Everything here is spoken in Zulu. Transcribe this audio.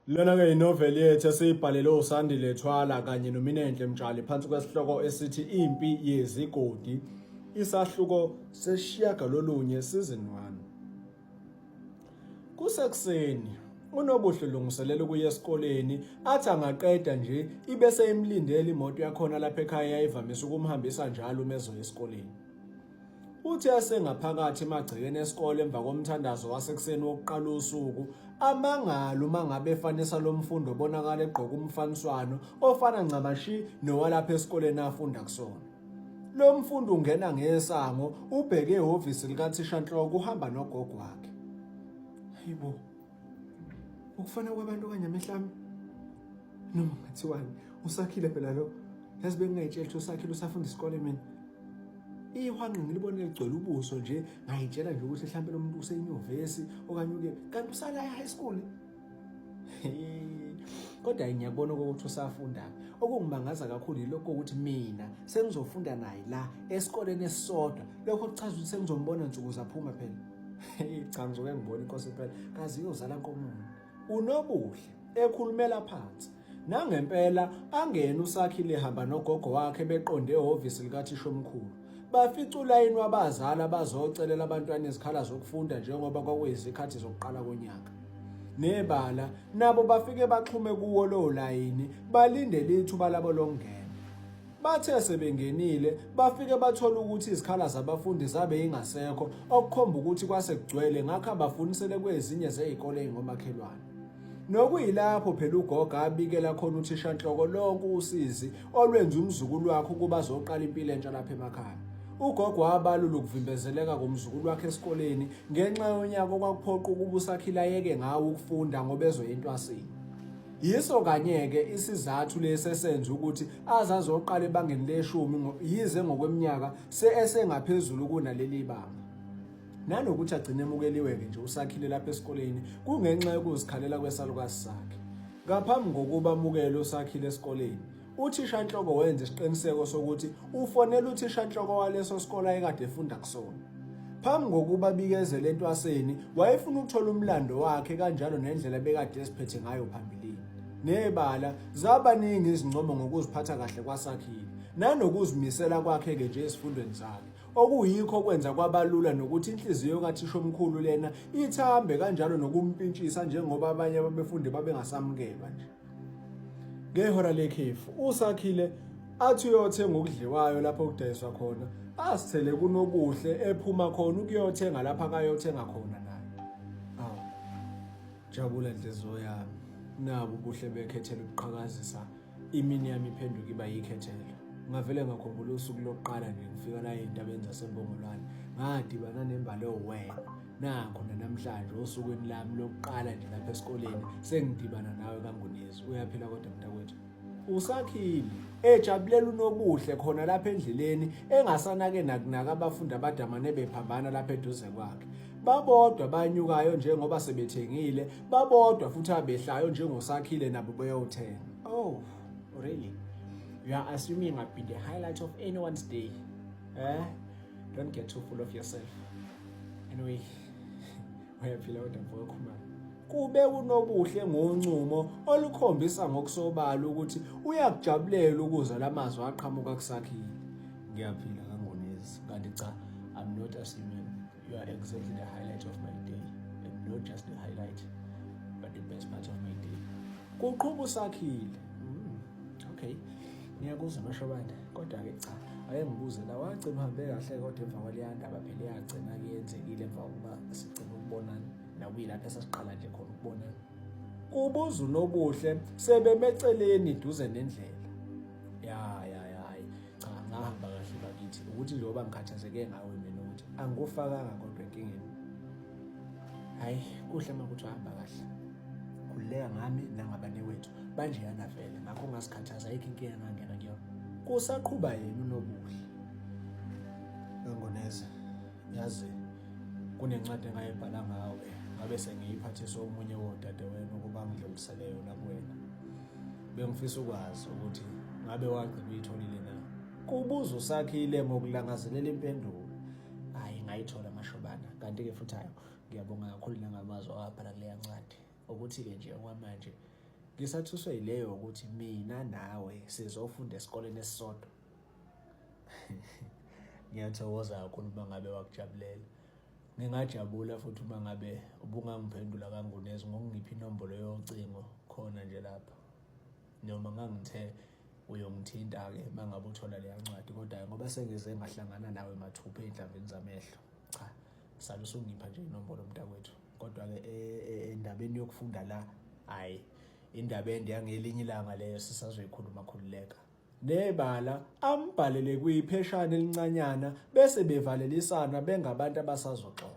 Lona-ke inoveli yethu esiyibhalelwe uSandile Thwala kanye noMinenhle Mtshali phansi kwesihloko esithi Impi Yezigodi, isahluko sesishiyagalolunye season 1. Kusekuseni, uNobuhle ulungiselela ukuya esikoleni, athi angaqeda nje ibe seyimlindele imoto yakhona lapha ekhaya yayivamise ukumhambisa njalo umezo esikoleni. Uthi asengaphakathi emagcekeni esikole emva komthandazo wasekuseni wokuqala usuku, amangalo mangabe efanisa lo mfundo obonakala egqoka umfaniswano ofana ncamashi nowalapha esikoleni afunda kusona. Lo mfundo ungena ngesango, ubheke ehhovisi likathishanhloko, uhamba nogogo wakhe. Hayibo, ukufana kwabantu kanye amehlami noma ngathiwani, uSakhile phela lo, yazi bengingayitshela ukuthi uSakhile usafunda isikole mina. Ihwanqe ngilibone ligcwele ubuso nje, ngayitshela nje ukuthi mhlawumbe lo muntu usenyuvesi okanye uke kanti usala high school. Kodwa ngiyabona ukuthi usafunda. Okungimangaza kakhulu yilokho ukuthi mina sengizofunda naye la esikoleni esisodwa. Lokho kuchaza ukuthi sengizombona nsuku zaphuma phela. Cha, ngizoke ngibone inkosi phela kazi iyozala nkomono. UNobuhle ekhulumela phansi. Nangempela angena uSakhile ehamba nogogo wakhe beqonde ehhovisi likathisha omkhulu. Bafica ulayini wabazali abazocelela abantwana izikhala zokufunda njengoba kwakuyizikhathi zokuqala konyaka. Nebala nabo bafike baxhume kuwo lo layini balindele ithuba labo lokungena. Bathe sebengenile bafike bathola ukuthi izikhala zabafundi zabe ingasekho, okukhomba ukuthi kwasekugcwele ngakho abafunisele kwezinye zezikole ezingomakhelwane. Nokuyilapho phela ugogo abikela khona uthishanhloko lonke usizi olwenza umzukulu wakhe ukuba azoqala impilo entsha lapha emakhaya. Ugogo wabalula ukuvimbezeleka komzukulu wakhe esikoleni ngenxa yonyaka okwakuphoqa ukuba uSakhile ayeke ngawo ukufunda ngoba ezoyentwasini. Yiso kanye-ke isizathu lesi esenza ukuthi azazoqala ebangeni leshumi yize ngokweminyaka esengaphezulu kunaleli banga. Nanokuthi agcine emukeliwe-ke nje uSakhile lapha esikoleni kungenxa yokuzikhalela kwesalukazi sakhe. Ngaphambi kokuba amukele uSakhile esikoleni, uthishanhloko wenza isiqiniseko sokuthi ufonela uthishanhloko waleso sikole ayekade efunda kusona. Phambi kokuba abikezele entwaseni, wayefuna ukuthola umlando wakhe kanjalo nendlela bekade esiphethe ngayo phambilini. Nebala zabaningi izincomo ngokuziphatha kahle kwaSakhile, nanokuzimisela kwakhe-ke nje ezifundweni zakhe. Okuyikho kwenza kwabalula nokuthi inhliziyo kathisha omkhulu lena ithambe kanjalo nokumpintshisa njengoba abanye ababefundi babengasamukelwa nje. Ngehora lekhefu, uSakhile athi uyothenga okudliwayo lapho okudayiswa khona, asithele kuNobuhle ephuma khona ukuyothenga lapha akayothenga khona naye. Awu, jabula nhliziyo yami, nabo ubuhle bekhethela ukuqhakazisa imini yami iphenduka iba yikhethelo. Ngavele ngakhumbula usuku lokuqala nje ngifika la ey'ntabeni zaseMbongolwane, ngadibana nembali owena. Nakho namhlanje osukwini lami lokuqala nje lapha esikoleni sengidibana nawe kaNgunizi. Uyaphila kodwa mntakwethu? uSakhile ejabulela uNobuhle khona lapha endleleni engasanake nakunaka abafundi abadamane bephambana lapha eduze kwakhe. Babodwa banyukayo njengoba sebethengile, babodwa futhi abehlayo njengoSakhile nabo beyothenga. Oh, really? You are assuming I've been the highlight of anyone's day. Don't get too full of yourself. Anyway, uyaphila kodwa mfowethu. Kube uNobuhle ngoncumo olukhombisa ngokusobala ukuthi uyakujabulela ukuzwa lamazwi aqhamuka kuSakhile. Ngiyaphila kaNgonizi, kanti cha, I'm not assuming you are exactly the highlight of my day, and not just the highlight, but the best part of my day. Kuqhuba uSakhile. Okay. Ngiyakuzwa mashobana, kodwa-ke cha, ake ngibuze la wagcina uhambe kahle kodwa emva kwaleya ndaba phela yagcina-ke yenzekile emva kokuba sigcina ukubonana nakuyilapho esasiqala nje khona ukubonana. Kubuza uNobuhle sebemeceleni duze nendlela. Hayi, cha, ngahamba kahle bakithi ukuthi njengoba ngikhathazeke ngawe mina ukuthi angikufakanga kodwa enkingeni. Hayi, kuhle makuthi uhamba kahle. Khululeka ngami nangabane wethu banjeyana vele ngakho ngasikhathaza ayikho inkinga engangena kuyona. Kusaqhuba yena uNobuhle. Ngoneze, yazi kunencwadi engayibhala ngawe ngabe sengiyiphathisa omunye wodadewenu ukuba ngidlulisele yona kuwena. Bengifisa ukwazi ukuthi ngabe wagcina uyitholile na. Kubuza uSakhile ngokulangazelela impendulo. Hayi, ngayithola mashobana, kanti-ke futhi hayi ngiyabonga kakhulu nangamazwi awabhala kuleya ncwadi. Ukuthi-ke nje okwamanje Ngisathuswe yileyo ukuthi mina nawe sizofunda esikoleni esisodwa. Ngiyathokoza kakhulu uma ngabe wakujabulela. Ngingajabula futhi uma ngabe ubungangiphendula kangunezi ngokungipha inombolo yocingo khona nje lapha. Noma ngangithe uyongithinta-ke uma ngabe uthola leya ncwadi, kodwa ngoba sengize ngahlangana nawe mathupha ey'ndlaveni zamehlo. Cha, sale usungipha nje inombolo mntakwethu. Kodwa-ke endabeni yokufunda la, hhayi, indaba ende yangelinye ilanga leyo sisazoyikhuluma khululeka. Nebala ambhalele kwipheshana elincanyana bese bevalelisana bengabantu abasazoxoxa.